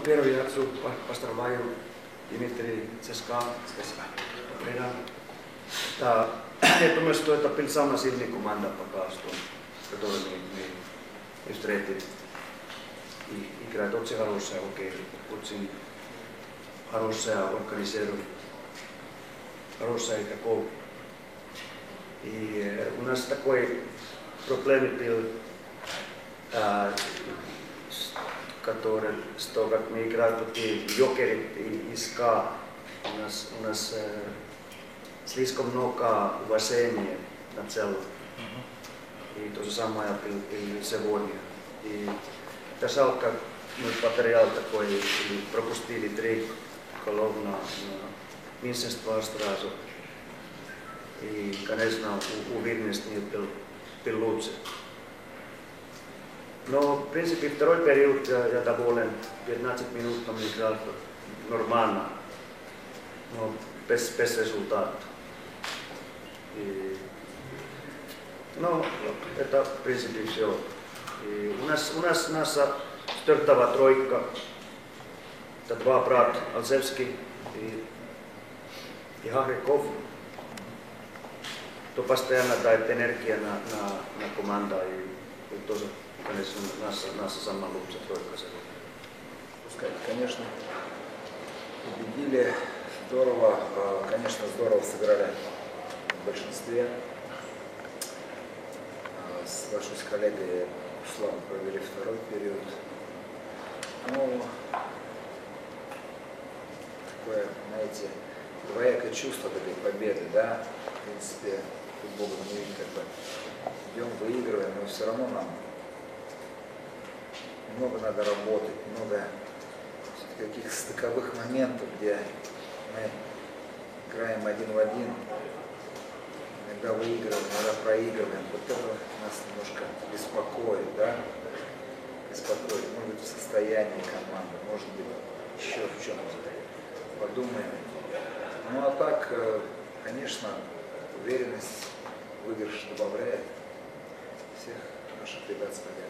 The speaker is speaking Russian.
Первый отцу поздравляю Дмитрий ЦСКА. Я думаю, что это был самая сильная команда пока что, с которой мы встретили. И играет очень хорошая хоккей, очень хорошая организация, хорошая игроков. И у нас такой проблем был, который, что как мы играем против Jokerit и СКА, у нас слишком много уважения на целом. И то же самое было сегодня. И это жалко, мы потеряли такой, пропустили 3 голов на меньшинство сразу. И, конечно, уверенность не был лучше. Но, в принципе, второй период я доволен. 15 минут мы играли нормально, но без результата. Ну, это, в принципе, все. И у нас наша стартовая тройка. Это 2 брата, Алзевский и Хахриков. То постоянно дает энергия на команду. И тоже, конечно, наша самая лучшая тройка сегодня. Конечно, победили. Здорово, конечно, здорово сыграли в большинстве. Соглашусь с коллегой, славно провели второй период. Ну, такое, знаете, двоякое чувство такой победы, да. В принципе, футбол мы как бы идем, выигрываем, но все равно нам много надо работать, много каких стыковых моментов, где мы играем 1 в 1, иногда выигрываем, иногда проигрываем. Вот это нас немножко беспокоит, да? Беспокоит. Может быть, в состоянии команды, может быть, еще в чем-то. Подумаем. Ну а так, конечно, уверенность, выигрыш добавляет всех наших ребят с победой.